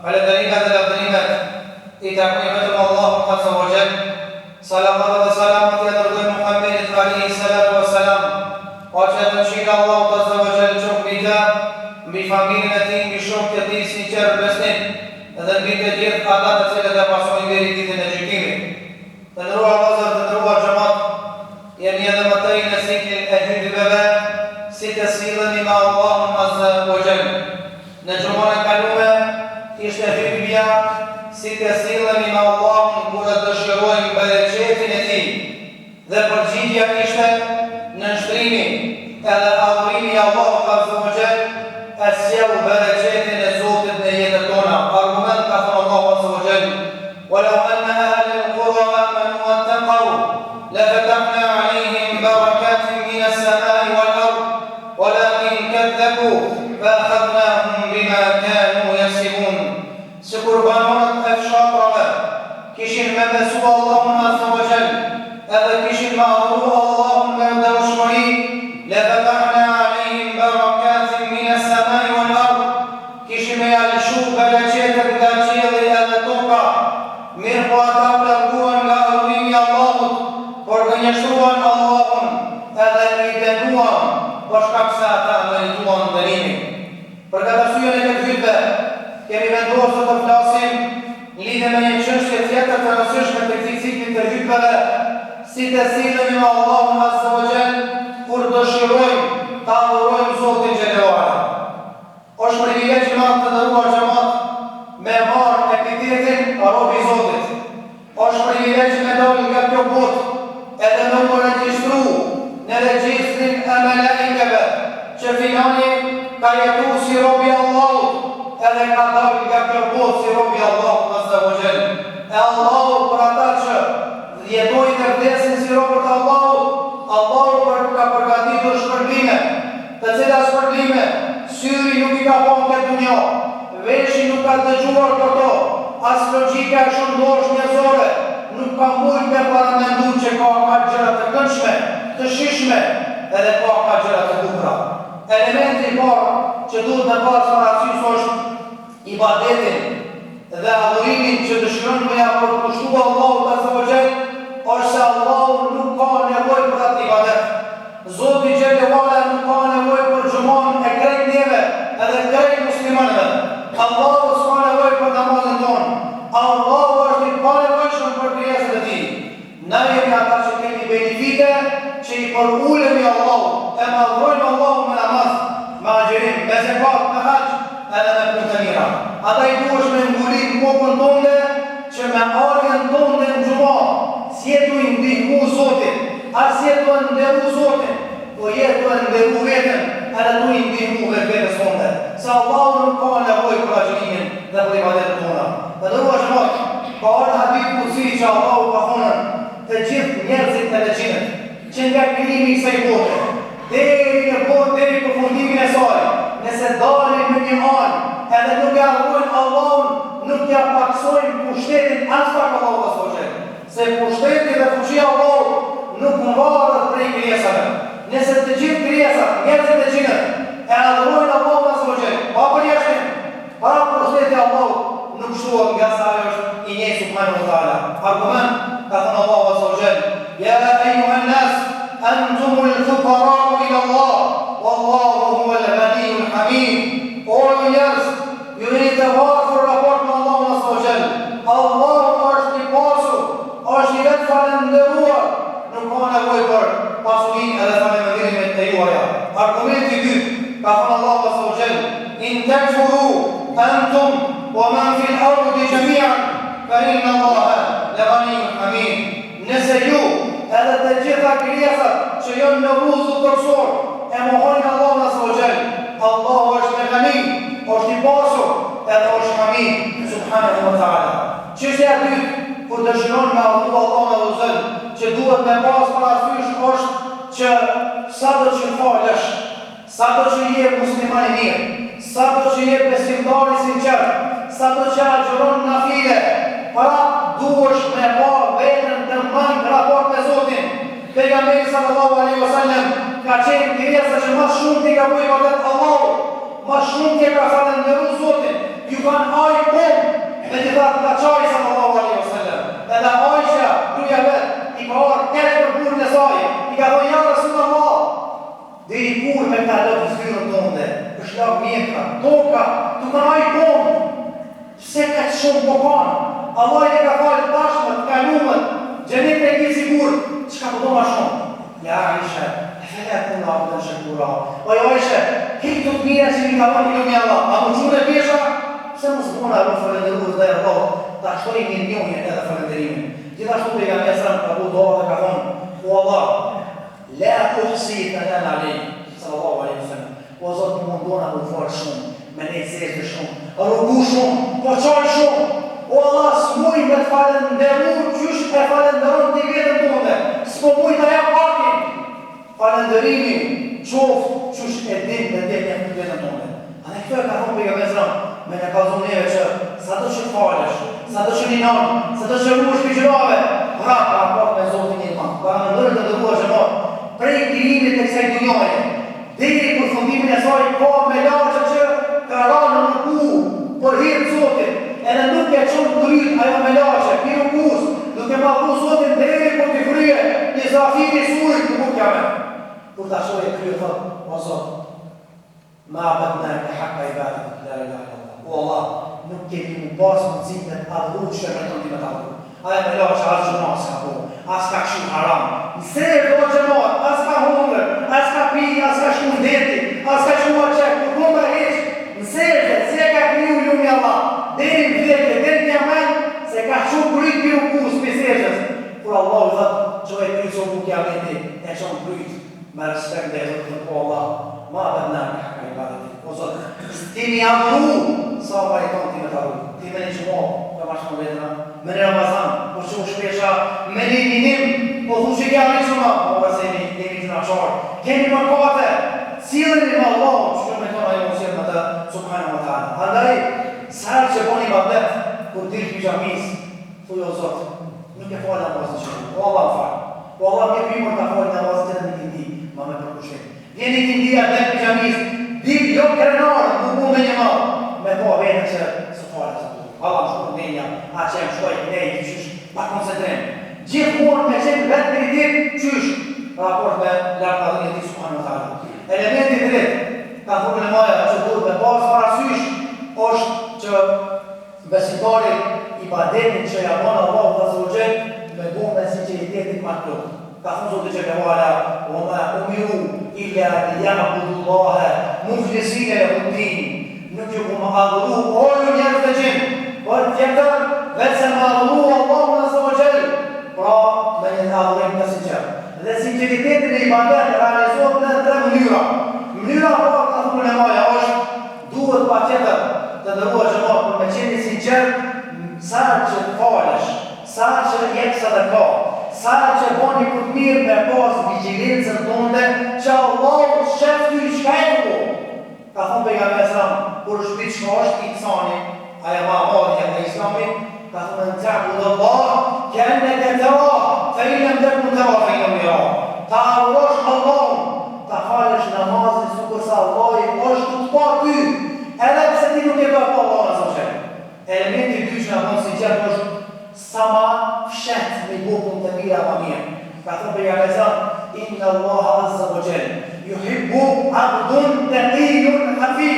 على الكلمات العظيمات لتعظيم الله عز وجل صلوات وسلام على محمد عليه الصلاة والسلام وأشهد أن الله عز وجل شكرا بفاميلة بشكر سنجر بسنين هذا البيت جير الله تسلط باسون غير دين الجكيم تنروى وزر تنروى جماعة يعني هذا متى نسيت الأهل بابا ستسيلا مع الله عز وجل نجمعنا كلمة تشتهي بها ستسيلا مع الله كل تشروين بلشات نتي ذا برجية إشتا نشتريني على أضريني الله عز وجل أسيو بلشات نزوت الدنيا تونا أرمان كفر الله عز وجل ولو أن أهل القرى آمنوا واتقوا لفتحنا عليهم بركات من السماء والأرض ولكن كذبوا فأخذناهم بما كانوا يكسبون سكربانات أفشاطرها كشن مبسوا الله عز وجل هذا كشن معروف الله من دوشمري لفتحنا عليهم بركات من السماء والأرض كشن يالشوف بلجيت الداتية لألا توقع من قواتاب لقوان لأولين الله ورغنيشوان الله هذا إيدانوان وشكاك ساعتا مريدوان دليني Përgatësuja në këtë hytëve, kemi vendosur të flasim lidhe me një çështje tjetër të rëndësishme të këtij cikli të hytëve, si të silemi me Allahun Azza wa Jall kur dëshirojmë ta adhurojmë Zotin xhelalu ala. Është privilegj i madh të nderuar xhamat me marrë epitetin robi i Zotit. Është privilegj me dalë nga kjo botë edhe me u regjistru në regjistrin e melaikëve që filani ka jetu si robi Allahut edhe ka dalë nga kjo botë si robi Allahut Azza wa Jall. E Allahut për ata që jetojnë dhe vdesin si robët Allahut, Allahut ka përgatitur shpërblime, të cilat shpërblime syri nuk i ka panë këtë dunjo, veshi nuk ka dëgjuar këto, as logjika e shëndosh njerëzore nuk ka mujt me paramendu që ka gjëra të këndshme, të shishme edhe ka gjëra të bukura. Elementi i parë që duhet me pas parasysh është ibadetin dhe adhurimin që dëshiron me ja përkushtu Allahut Azza wa Jall, është se Allahu nuk ka nevojë për atë ibadet. Zoti xhelalu ala nuk ka nevojë për xhumon e krejt neve edhe krejt muslimanëve. Allahu s'ka nevojë për namazin tonë. Allahu është i panevojshëm për krijesat e tij. Na jemi ata që kemi benefite që i përulemi Allahut, e madhrojmë Allahun me namaz, me agjerim, me zekat, me hax, edhe me punë të mira. Ata i duhesh me ngulit kokën tonë që me arjen tonë në xhumë, si jetu i ndihmu Zotin, as jetu e nderu Zotin, po jetu e nderu vetën, edhe tu i ndihmu vetës tonë. Se Allahu nuk ka nevojë për agjerimin dhe për ibadetet tona. Dhe nërua xhamat, ka ardhur hadith kutsi që Allahu ka thënë të gjithë njerëzit e gjinët, që nga krijimi i kësaj bote, deri në botë, deri në përfundimin e saj, nëse dalin në një anë, edhe nuk ja adhurojnë Allahun, nuk ja paksojnë pushtetin as pak Allahut Azza wa Jall. Se pushteti dhe fuqia Allahut nuk mbarët prej krijesave. Nëse të gjithë krijesat, njerëzit e gjinët, e adhurojnë Allahun Azza wa Jall, pa përjashtim, para pushteti Allahut nuk shtuat nga sa ajo është i njëjtë subhanahu wa taala. Argument ka thënë Allahu Azza wa Jall: "Ya ayyuhan nas antumul fuqara'u ila Allah, wallahu huwal ghaniyyul hamid." O njerëz, ju jeni të varfër raport me Allahun Azza wa Jall. Allahu është i pasur, është i vetë falendëruar, nuk ka nevojë për pasurinë edhe falendërimin e juaja. Argumenti i dytë ka thënë Allahu Azza wa Jall: "In takfuru antum wa man fil ardi jami'an fa inna Allaha laghaniyyun hamid." Nëse ju edhe të gjitha krijesat që janë në rrugë torsor e mohojnë Allahun Azza wa Jall, Allahu është i ghani, është i pasur edhe është hamid subhanahu wa taala. Çështja e dytë kur dëshiron me Allahun Azza wa Jall që duhet me pas parasysh është që sado që falësh, sado që je musliman i mirë, sado që je besimtar i sinqert, sado që agjeron nafile, para duhesh me pa veten të mbajnë raport me Zotin. Pejgamberi sallallahu alaihi wasallam ka qenë krijesa që më shumë ti ka bujë ibadet Allahut, më shumë ti ka falendëruar Zotin, ju kanë ajë Me të thatë nga qaj sallallahu alaihi wasallam. Edhe Aisha, gruaja vet, i ka orë keq për burrin e saj. I ka thonë ja Rasulullah. Deri kur me ta lëvë zyrën tonde, është lag mjekra, toka, tu ka ai pom. Pse ka shumë popan? Allah i ka falë tashmet, kalumët, xhenet e ki sigur, çka po do ma shumë? Ja Aisha, fela kuna abdën shakura. O Aisha, këtë të mira që mi ka thonë ilumi Allah, a më qune pesha? Pse mos bona lu falënderues dhe Allah, ta shtoj një njohje edhe falënderimin. Gjithashtu pejgamberi sa ka bu doa dhe ka thonë, o Allah, la uhsi thanan alayk sallallahu alaihi wasallam. O Zot më mundona më fal shumë, me ne zezë shumë, rrugu shumë, po çoj shumë. O Allah, s'muj me të falënderu, qysh e falënderon të vetën tonë. S'po muj të jap hakin. Falënderimi qoftë qysh e din me të vetën tonë. A ne këtë e ka thonë pejgamberi me në kazon neve që sa të që falesh, sa të që ninon, sa të që rush për gjërave, prap raport me Zotin e ma. Para në nërë të dërgua që ma, prej kirimit e kësaj dunjoje, deri për fundimin e saj, ka me laqë që ka ranë në ruku, për hirë Zotin, edhe nuk e qënë të rritë ajo me laqë, një rukus, nuk e madhu Zotin deri për të kryje, një zafiri surit të bukja me. Kur të ashoj e kryje thot, o Zot, ma bëtna e haka i badet, la ilaha illallah. O Allah, nuk kemi mu pasë mundësit me adhuru që me të ndimet adhuru. Aja me la që asë gjëma s'ka po, asë ka këshu haram. Nësërë do gjëmat, asë ka hungër, asë ka pi, asë ka shku ndeti, asë ka shku aqek, kur kom për heq, nësërë, se ka kriju lumi Allah, deri më vdekje, deri një men, se ka shku kryt për ukus, për sejgjës. Kur Allah u thëtë, që e kryt që u kja veti, e që në kryt, me respekt dhe e zotë, o Allah, ma dhe në në haka i badet. O Zotë, t'imi adhuru, sa pa i tonë ti me të arru, ti me një gjumo, ka ma shmo vetëna, me një Ramazan, po që u shpesha, me një minim, po thu që kja një qëma, po ka se jemi të naqarë, kemi më kate, cilën i më Allah, që me tonë ajo mësirë më të subhanu më të alë. Andaj, sarë që po një badet, kur dirë për gjamis, thu jo Zotë, nuk e falë në bazë në qëmë, o Allah më falë, o Allah më primër ka falë në bazë të në një tindi, ma me përkushim. Vjeni tindia dhe për gjamis, dik jo krenarë, nuk me një malë, me po vete që së falë së të Allah më shku në një, a që e më shkoj kënej të qysh, pa koncentrim. Gjithë mund me qenë vetë për i tirë qysh, raport me lartë adhën e ti subhanu të alë. Elementi të rritë, ka thurë në maja që duhet me pasë parasysh, është që besimtari i badetin që jamonë Allah të zërgjën, me bu me sinceritetit ma të të. Ka thënë Zotë që këvala, o ma umiru, illa të janë budullahe, muflisine e hudin, nuk që ku më adhuru, ojë njerës të gjimë, për tjetër, vetë se më adhuru Allah në zërgjën, pra me një adhurim të sinqerë. Dhe sinceritetin e ibadet realizohet në tre mënyra. Mënyra pra ka thënë në maja është, duhet pa tjetër të dërua që ma për me qeni sinqerë, sa që të falesh, sa që jekë sa dhe ka, sa që boni për të mirë me pas vigilencën tënde, që Allah shef ty i shkajtu. Ka thonë pejgamberi Islam, kur shpit shka është i kësani, aja ma madhja në Islamin, ka thonë në tëku dhe Allah, kene të të ra, fe ilem të ku të ra, fe ilem i ra. Ta urosh Allah, ta falesh namazin, su kërsa Allah i është të pa ty, edhe pëse ti nuk e do pa Allah në zëshe. Elementi dy që në thonë si qëtë është sa ma fshet me bukun të mira ma mirë. Ka thënë pejgamberi Islam, inna Allah azza wa jall yuhibbu abdun taqiyun hafi.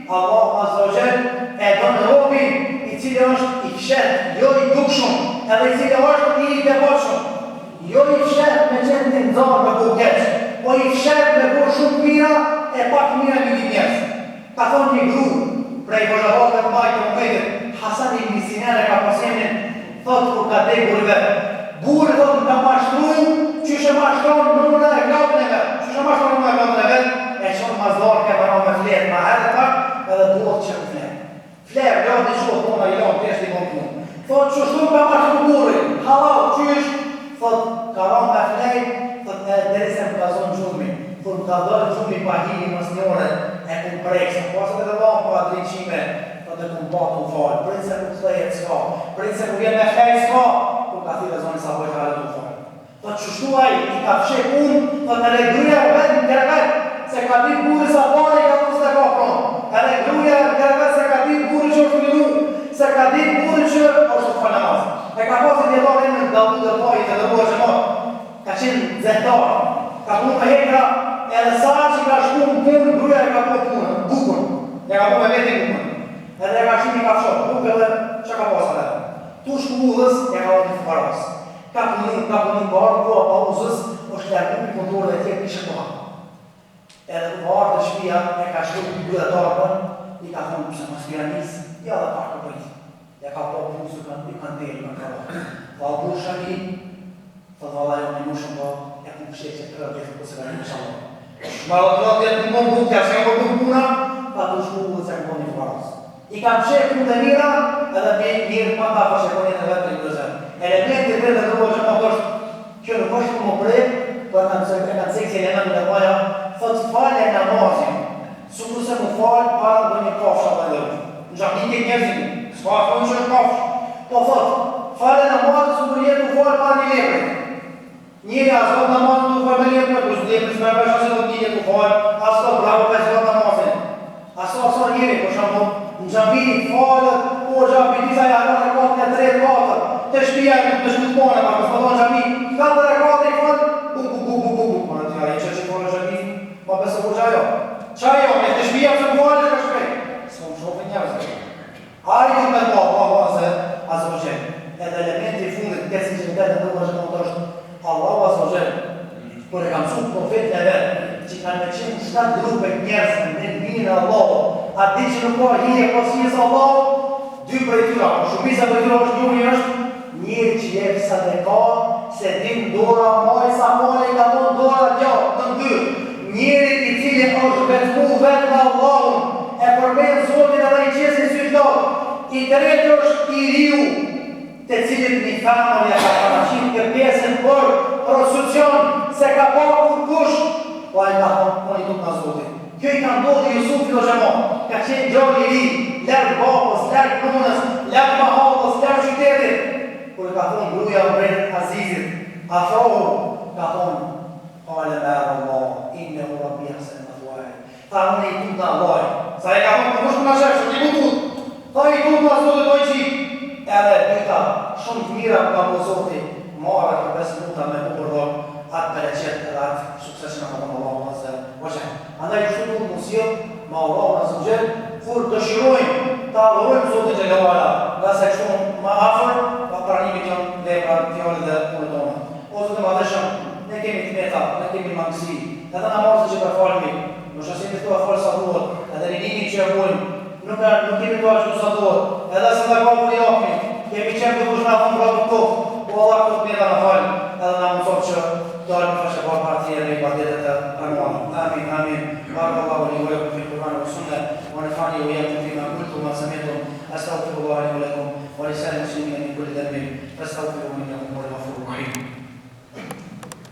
Allah azza wa jall e don robin i cili është i fshet, jo i dukshëm, edhe i cili është i devotshëm. Jo i fshet me qenë të nxarë me bukeq, po i fshet me bërë shumë mira e pak mira një ditë njerëz. Ka thonë një gru prej vëzhëvarëve të mbajtë të Muhamedit, Hasan ibn Sinan ka pasenin, thotë kur ka degur i vetë. Burë thotë ka mashtru, qyshe mashtron nëmëna e glavën e vetë. Qyshe mashtron nëmëna e glavën e vetë, e qonë mazdarë ke mëra me fletë, ma herë pak, edhe duhet që në fletë. Fletë, glavë në qohë, tona i lavë, pjesë i më punë. Thotë qështu ka mashtru burë, halal, qysh, thotë ka ra me fletë, thotë e derisem ka zonë gjurmi. Thotë ka dërë gjurmi pa hini mës njore, e ku preksa, pasët e dhe vanë pa drejqime, dhe ku mbatu falë, pritë se ku të thejet s'ka, pritë se ku vjen me fejt s'ka, ku ka thire zoni sa pojtë halë të falë. Dhe qështu aj, i ka fshek unë, dhe në legruja e vetë në kërvet, se ka ditë buri sa pare i ka të së të ka pronë, e legruja e kërvet se ka ditë buri që është milu, se ka ditë buri E ka pasur dietar emrin Davud al-Pai të dërguar xhamat. Ka qenë zëtar. Ka punu me hekra edhe sa që ka shku në punë, gruaja e ka po punën, bukën. E ka po me vetë bukën. Edhe ka shku një kafshon, bukë edhe që ka pasur edhe. Tu shkullës e ka vënë fukaras. Ka punu barë, po pa uzës, është lërgu për kontorë dhe tjetë ishë toha. Edhe barë të shpia e ka shku për bërëtarën, i ka thonë pëse më spiranisë, ja dhe pak për pëjtë. Ja ka po pusë, i kanë delë në kërë. Tha bu shani, tha dhala jo një më shumë po, e ku pështet që kërë të kësë ka një shalom. Ma do të do të jetë më bukja, se ka bukë puna, ta du shku dhe se ka një fukaras. I kam qenë punë dhe mira, edhe me mirë pa ta fashe po një në vetë të këtëzën. Elementi të të nërruar që më është, kjo nuk është më prejë, për e kanë seksi elementu dhe maja, thot falë e namazin, su ku se më falë, parë dhe një kafsha për dhe. Në gjahni të njerëzit, s'ka thonë që është kafsh. Po thot, falë e namazin, su ku jetë më falë, parë një lepre. Njëri asot namazin të falë me lepre, kus lepre s'me bësha se do t'një të falë, asot bravo për asot namazin. Asot njëri, për shumë, në gjambini falët, po gjambini disa janë në rekatën e 3-4, të shpia e të shkutmone, pa kësë më tonë gjambini, 4 rekatën i falë, buk, për në tja, i që falë gjambini, pa besë po qajo. Qajo, e të shpia që më falë, që ka shpej? Së më shofin njerëzë. Ajë me po, se, azogjen. Edhe elementi i fundit, këtë sinceritet në të më të është, Allahu azogjen, për e kam shumë profet në vetë, që kanë me qenë 7 grupe njerëzë në minë e Allahu, a di që nuk ka hije pasijës Allahu, 2 për e tyra, po shumisa për e tyra është një është, njëri që jebë sadeka, se dim dora maj sa mali ka thonë dora gjatë, në ndyrë. Njëri i cili është vetëmu vetë në Allahun, e përmenë Zotin edhe i qesin syshtarë. I tretë është i riu, të cilit një familja ka paraqit kërkesën për prostitucion, se ka pa kur kush, po a i ka thonë, po një tuk në Zotin. Kjo i ka ndodhë Jusufi do Gjemon, ka qenë gjallë i ri, lërë babës, lërë punës, lërë mahalës, lërë qytetit. Kër ka thonë gruja mbretit Azizit, afrohu, ka thonë, kale me Allah, inne u rabbi hasen në thuaj. Tha unë i tut në Allah. Sa e ka thonë, për kush më në shërë, shumë i tut. Tha i tut në Zotit dojë qi. Edhe dyta, shumë të mira ka po Zoti, marë për 5 minuta me ku përdor, atë për e qetë edhe atë sukses që në ka thonë Allah në zë. Vëshe, andaj kështu të mësio, ma Allah në zëgjel, kur dëshirojmë, ta adhurojmë Zotin që gjallala, nga se kështu ma afer, pa pranimit janë dhe pra fjallë dhe punë tonë. O Zotin ma dëshëm, ne kemi të meta, ne kemi mangësi, edhe namazë që përfalmi, në shasim të këtua falë sa duhet, edhe rinimi që e bujmë, nuk kemi të ashtu sa duhet, edhe se nga ka për i apmi, kemi qemë të kush nga fëmë pra të kohë, po Allah këtë meta në falë, edhe nga mësot që dalë më fashë parë partije dhe i badetet e ramuanë. Amin, amin. Barë Allahu li ujëkum fi Kur'an wa sunna, wa nafani ujëkum fi ma kultum wa samitum, astaghfirullahi wa lakum, wa lisani muslimin min kulli dhanbin, fastaghfiruhu innahu